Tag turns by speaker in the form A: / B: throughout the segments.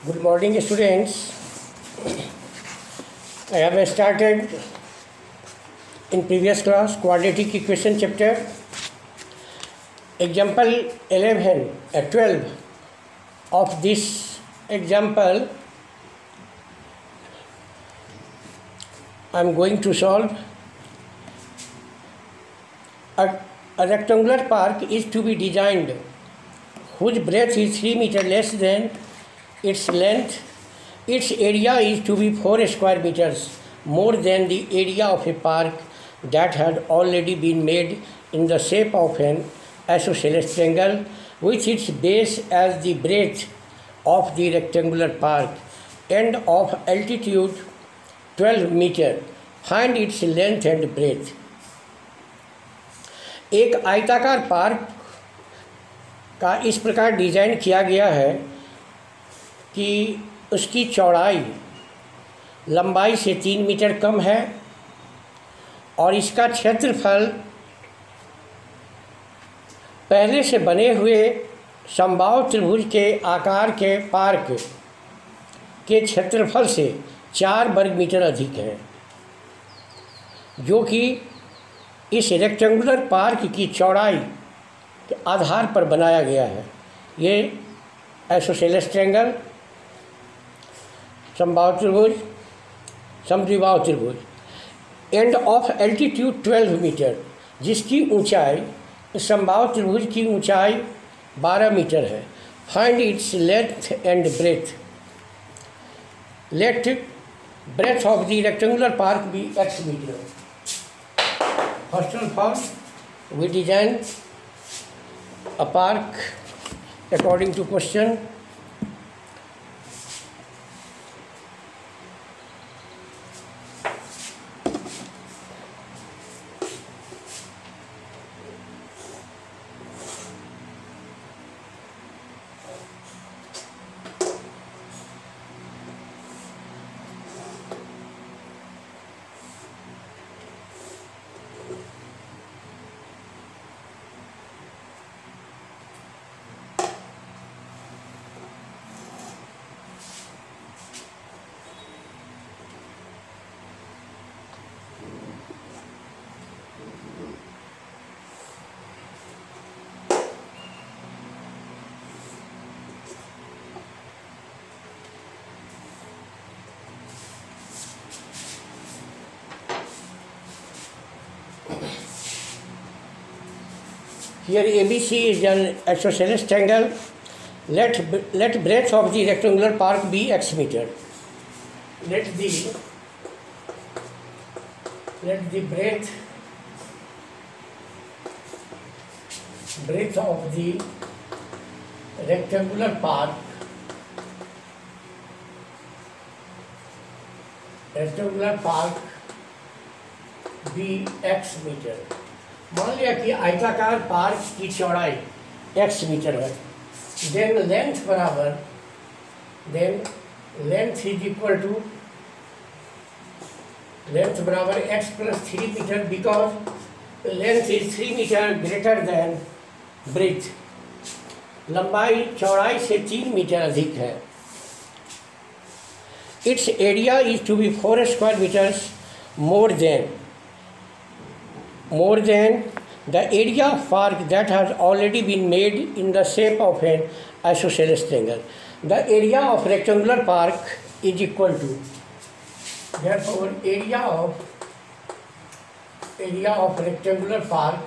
A: Good morning, students. I have started in previous class quadratic equation chapter. Example 11 and 12 of this example I am going to solve. A rectangular park is to be designed whose breadth is 3 meters less than its length. Its area is to be 4 square meters more than the area of a park that had already been made in the shape of an isosceles triangle, with its base as the breadth of the rectangular park and of altitude 12 meter. Find its length and breadth. एक आयताकार park का इस प्रकार design किया गया है कि उसकी चौड़ाई लंबाई से 3 मीटर कम है और इसका क्षेत्रफल पहले से बने हुए समबाहु त्रिभुज के आकार के पार्क के क्षेत्रफल से 4 वर्ग मीटर अधिक है, जो कि इस रेक्टेंगुलर पार्क की चौड़ाई के आधार पर बनाया गया है। ये आइसोसेलेस ट्रायंगल, समबाहु त्रिभुज, समद्विबाहु त्रिभुज एंड ऑफ एल्टीट्यूड 12 मीटर, जिसकी ऊंचाई समबाहु त्रिभुज की ऊंचाई 12 मीटर है। Find its length and breadth. Let breadth of the rectangular park be x metre. First of all, we design a park according to question. Here ABC is an isosceles triangle. Let breadth of the rectangular park be x meter. Let the breadth of the rectangular park be x meter. मान लिया कि आयताकार park की चौड़ाई x metre है, then length is equal to length बराबर x plus 3 metre, because length is 3 metre greater than breadth. लंबाई चौड़ाई से 3 मीटर अधिक है। Its area is to be 4 square metres more than the area of park that has already been made in the shape of an isosceles triangle. The area of rectangular park is equal to, therefore area of rectangular park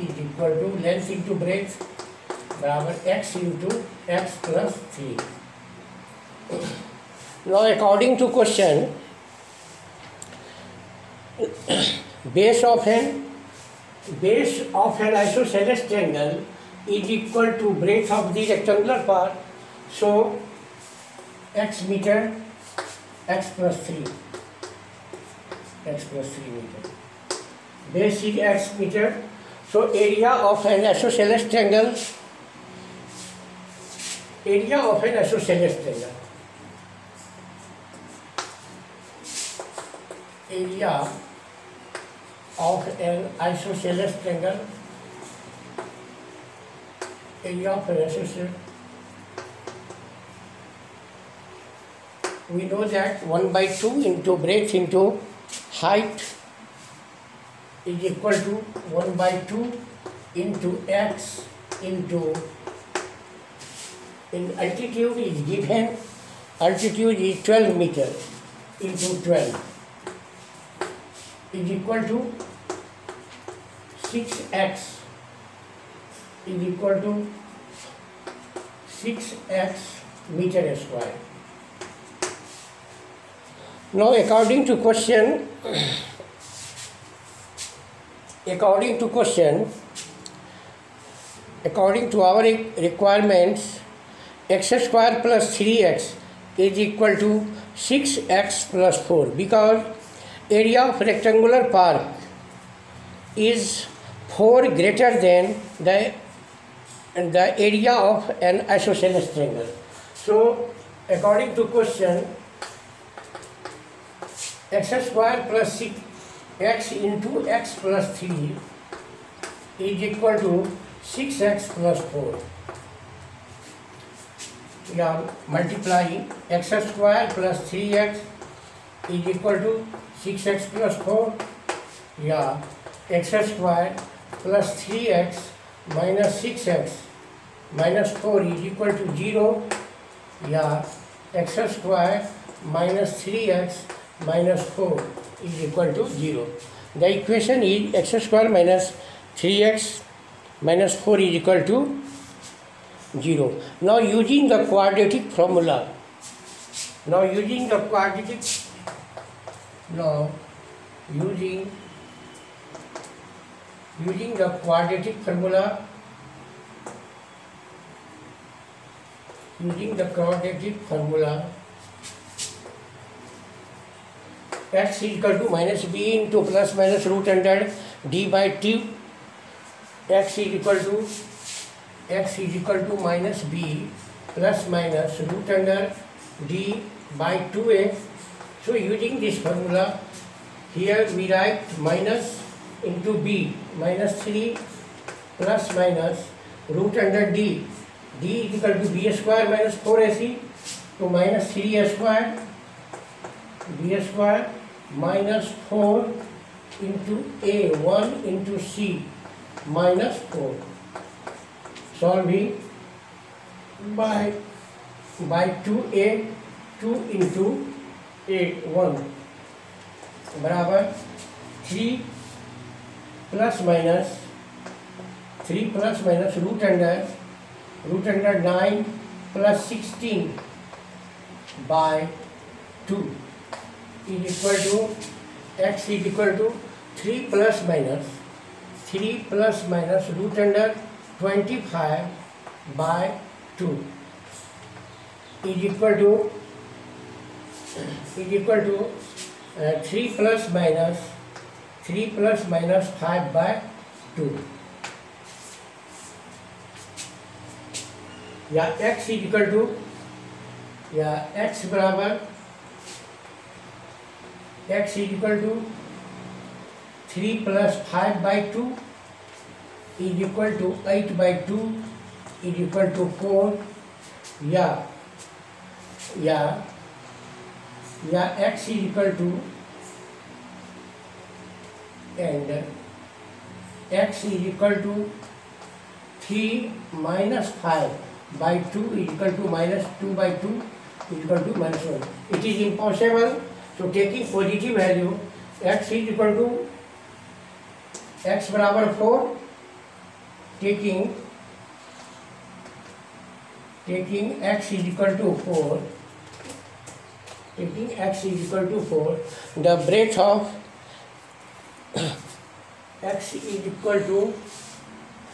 A: is equal to length into breadth बराबर x into x plus 3. Now, according to question, base of an isosceles triangle is equal to breadth of the rectangular part. So, x meter, x plus 3 meter. Base is x meter. So, area of an isosceles triangle. area of an isosceles triangle area of an associate. We know that 1 by 2 into breadth into height is equal to 1 by 2 into x into, in altitude is given, altitude is 12 meter into 12 is equal to 6x is equal to 6x meter square. Now according to question, according to our requirements, x square plus 3x is equal to 6x plus 4, because area of rectangular park is 4 greater than the area of an isosceles triangle. So according to question, x square plus 6x into x plus 3 is equal to 6x plus 4. We are multiplying x square plus 3x is equal to 6x plus 4. Yeah, x square plus 3x minus 6x minus 4 is equal to 0. Yeah, x square minus 3x minus 4 is equal to 0. The equation is x square minus 3x minus 4 is equal to 0. Now using the quadratic formula, using the quadratic formula, x is equal to minus b into plus minus root under d by 2. X is equal to minus b plus minus root under d by 2a. So using this formula, here we write minus into b, minus 3 plus minus root under d. D is equal to b square minus 4ac, to minus 3a square, b square minus 4 into a, 1 into c minus 4. Solving by 2a, 2 into a, 1 बराबर 3 plus minus root under 9 plus 16 by 2 is equal to, x is equal to 3 plus minus root under 25 by 2 is equal to 3 plus minus 5 by 2. या x is equal to, या x बराबर, x is equal to 3 plus 5 by 2 is equal to 8 by 2 is equal to 4. या x is equal to, and x is equal to 3 minus 5 by 2 is equal to minus 2 by 2 is equal to minus 1. It is impossible. So taking positive value, x is equal to, x बराबर 4, taking x is equal to 4, the breadth of x is equal to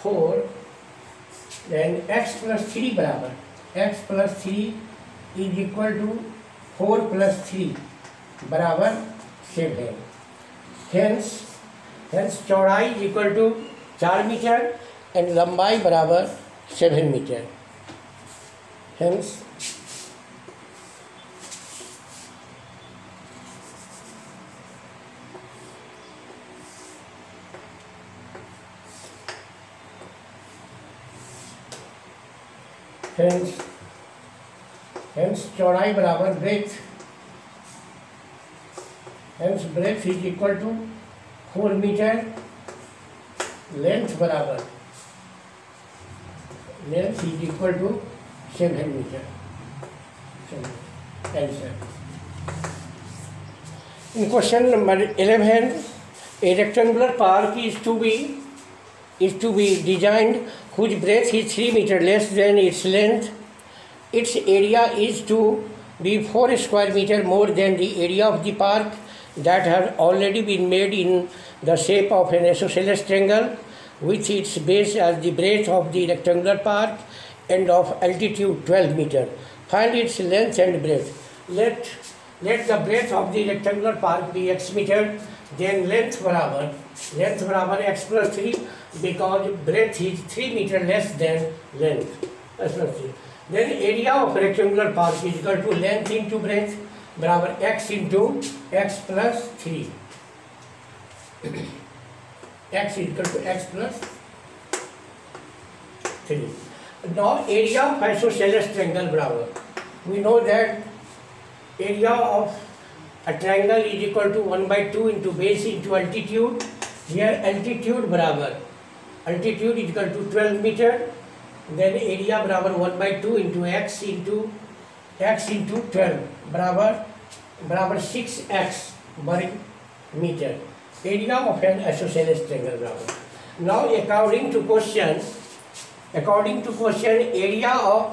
A: 4, then x plus 3 बराबर, x plus 3 is equal to 4 plus 3 बराबर 7. Hence चौड़ाई is equal to 4 metre and लंबाई बराबर 7 metre. Hence hence चौड़ाई बराबर breadth, hence breadth is equal to 4 metre, length बराबर length is equal to 7 metre. Answer in question number 11, a rectangular park is to be designed whose breadth is 3 meter less than its length. Its area is to be 4 square meter more than the area of the park that has already been made in the shape of an isosceles triangle with its base as the breadth of the rectangular park and of altitude 12 meter. Find its length and breadth. Let the breadth of the rectangular park be x meter, then length बराबर x plus 3 because breadth is 3 meter less than length, x plus 3. Then area of rectangular park is equal to length into breadth बराबर x into x plus 3. x is equal to x plus 3. Now area of isosceles triangle बराबर, we know that area of a triangle is equal to 1/2 into base into altitude. Here altitude बराबर, altitude is equal to 12 meter, then area बराबर 1/2 into x into 12 बराबर 6x वर्ग metre, area of an isosceles triangle बराबर. Now according to question area of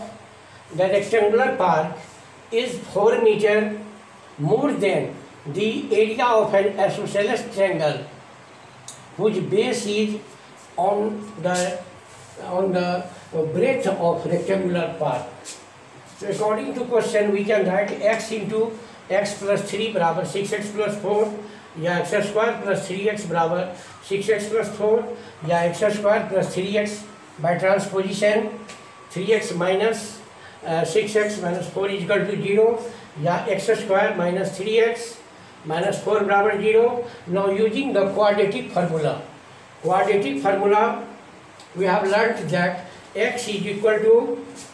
A: the rectangular park is 4 meter more than the area of an isosceles triangle whose base is on the breadth of rectangular park. So according to question we can write x into x plus 3 बराबर 6x plus 4 या x square plus 3x बराबर 6x plus 4 या x square plus 3x by transposition 3x minus 6x minus 4 is equal to 0 या x square minus 3x minus 4 बराबर 0. Now using the quadratic formula we have learnt that x is equal to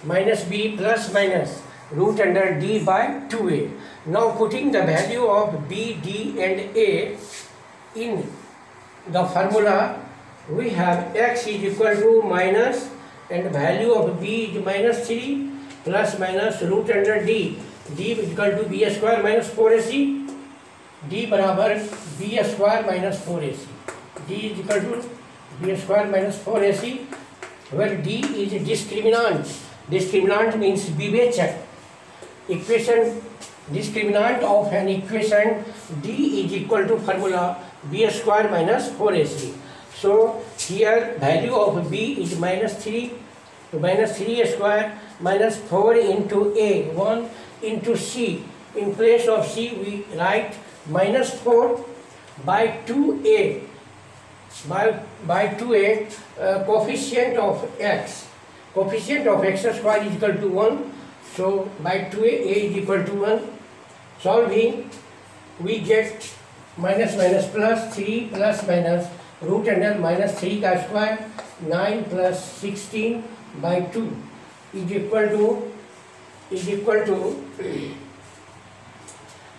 A: minus b plus minus root under d by 2a. Now putting the value of b, d and a in the formula we have x is equal to minus and value of b is minus 3 plus minus root under d is equal to b square minus 4ac, d बराबर b square minus 4ac, d is equal to b square minus 4ac where d is discriminant means विवेचक, equation discriminant of an equation d is equal to formula b square minus 4ac. So here value of b is minus 3 to minus 3 square minus 4 into a 1 into c. In place of c we write minus 4 by 2a coefficient of x square is equal to 1. So by 2a is equal to 1. Solving we get minus plus 3 plus minus root under minus 3 का square 9 plus 16 by 2 is equal to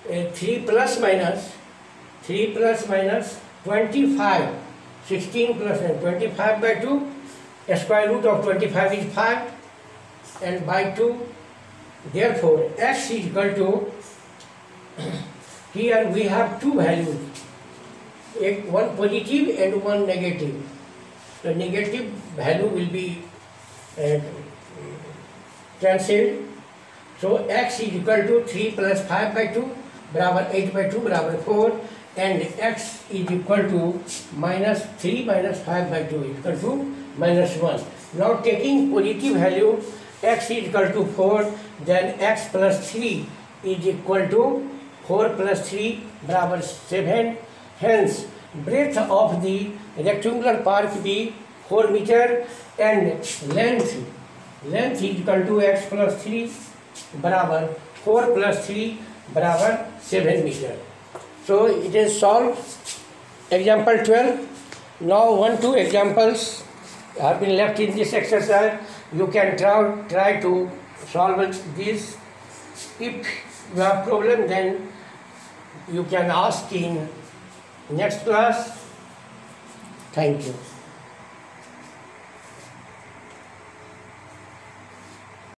A: 3 plus minus 25, 16 plus 25 by 2, square root of 25 is 5 and by 2. Therefore x is equal to, here we have two values, one positive and one negative. The negative value will be cancelled. So x is equal to 3 plus 5 by 2 बराबर 8 by 2 बराबर 4 and x is equal to minus 3 minus 5 by 2 is equal to minus 1. Now taking positive value x is equal to 4, then x plus 3 is equal to 4 plus 3 बराबर 7. Hence breadth of the rectangular park be 4 meter and length is equal to x plus 3 बराबर 4 plus 3 बराबर 7 meter. So it is solved. Example 12. Now 1-2 examples. have been left in this exercise. You can try to solve this. If you have problem, then you can ask in next class. Thank you.